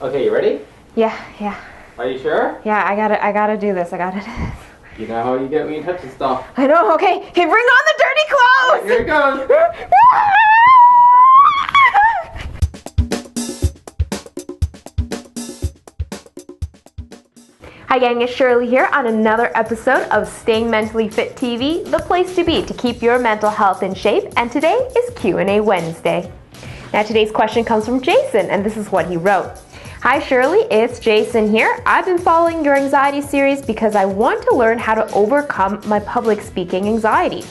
Okay, you ready? Yeah. Are you sure? Yeah, I gotta do this. You know how you get me in touch and stuff. I know, okay, bring on the dirty clothes! Here it goes! Hi gang, it's Shirley here on another episode of Staying Mentally Fit TV, the place to be to keep your mental health in shape, and today is Q&A Wednesday. Now today's question comes from Jason, and this is what he wrote. Hi Shirley, it's Jason here. I've been following your anxiety series because I want to learn how to overcome my public speaking anxiety.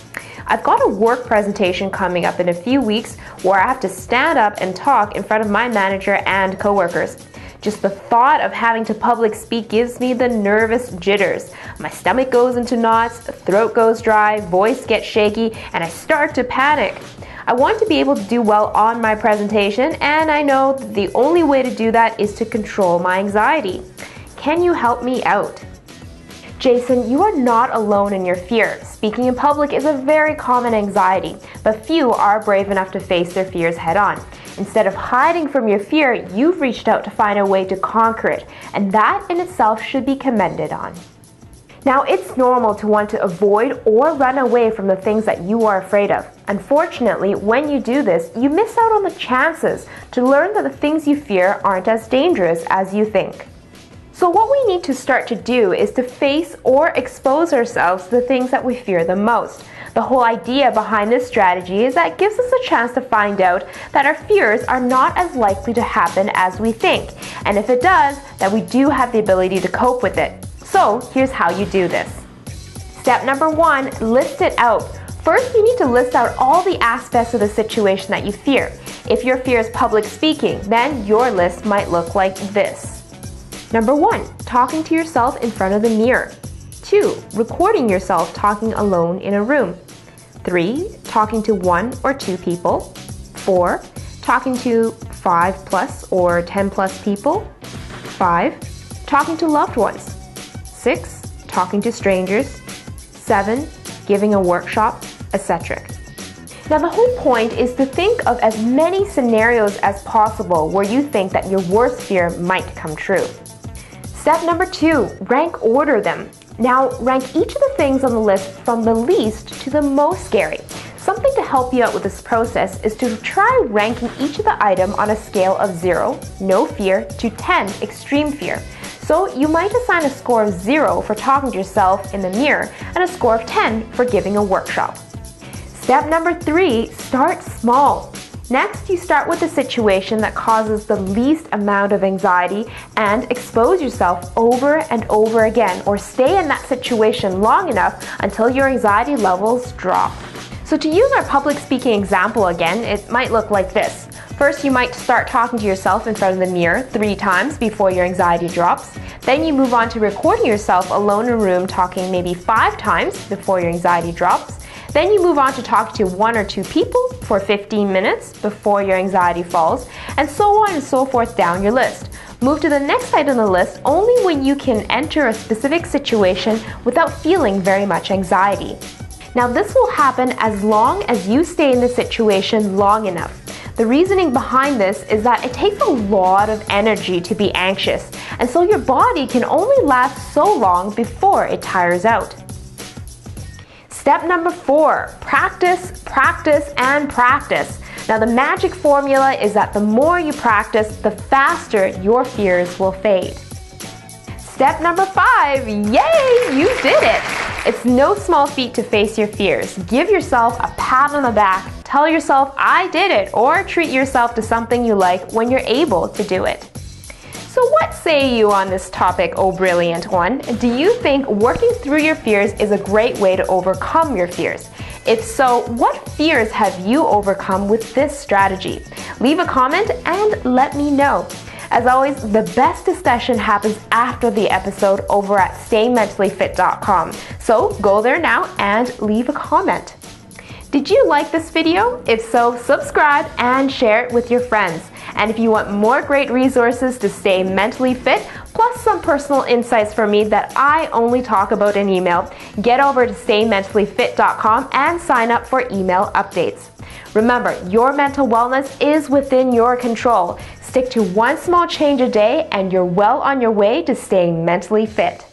I've got a work presentation coming up in a few weeks where I have to stand up and talk in front of my manager and coworkers. Just the thought of having to public speak gives me the nervous jitters. My stomach goes into knots, throat goes dry, voice gets shaky, and I start to panic. I want to be able to do well on my presentation, and I know that the only way to do that is to control my anxiety. Can you help me out? Jason, you are not alone in your fear. Speaking in public is a very common anxiety, but few are brave enough to face their fears head on. Instead of hiding from your fear, you've reached out to find a way to conquer it, and that in itself should be commended on. Now, it's normal to want to avoid or run away from the things that you are afraid of. Unfortunately, when you do this, you miss out on the chances to learn that the things you fear aren't as dangerous as you think. So what we need to start to do is to face or expose ourselves to the things that we fear the most. The whole idea behind this strategy is that it gives us a chance to find out that our fears are not as likely to happen as we think. And if it does, that we do have the ability to cope with it. So here's how you do this. Step number 1, list it out. First, you need to list out all the aspects of the situation that you fear. If your fear is public speaking, then your list might look like this. Number 1, talking to yourself in front of the mirror. 2, recording yourself talking alone in a room. 3, talking to 1 or 2 people. 4, talking to 5 plus or 10 plus people. 5, talking to loved ones. 6, talking to strangers. 7, giving a workshop, etc. Now the whole point is to think of as many scenarios as possible where you think that your worst fear might come true. Step number 2, rank order them. Now rank each of the things on the list from the least to the most scary. Something to help you out with this process is to try ranking each of the item on a scale of 0, no fear, to 10, extreme fear. So you might assign a score of 0 for talking to yourself in the mirror and a score of 10 for giving a workshop. Step number 3, start small. Next, you start with a situation that causes the least amount of anxiety and expose yourself over and over again, or stay in that situation long enough until your anxiety levels drop. So to use our public speaking example again, it might look like this. First, you might start talking to yourself in front of the mirror 3 times before your anxiety drops. Then you move on to recording yourself alone in a room talking maybe 5 times before your anxiety drops. Then you move on to talk to 1 or 2 people for 15 minutes before your anxiety falls, and so on and so forth down your list. Move to the next item on the list only when you can enter a specific situation without feeling very much anxiety. Now this will happen as long as you stay in the situation long enough. The reasoning behind this is that it takes a lot of energy to be anxious, and so your body can only last so long before it tires out. Step number 4, practice, practice, and practice. Now the magic formula is that the more you practice, the faster your fears will fade. Step number 5, yay, you did it! It's no small feat to face your fears. Give yourself a pat on the back, tell yourself I did it, or treat yourself to something you like when you're able to do it. So what say you on this topic, oh brilliant one? Do you think working through your fears is a great way to overcome your fears? If so, what fears have you overcome with this strategy? Leave a comment and let me know. As always, the best discussion happens after the episode over at stayingmentallyfit.com. So go there now and leave a comment. Did you like this video? If so, subscribe and share it with your friends. And if you want more great resources to stay mentally fit, plus some personal insights from me that I only talk about in email, get over to stayingmentallyfit.com and sign up for email updates. Remember, your mental wellness is within your control. Stick to one small change a day and you're well on your way to staying mentally fit.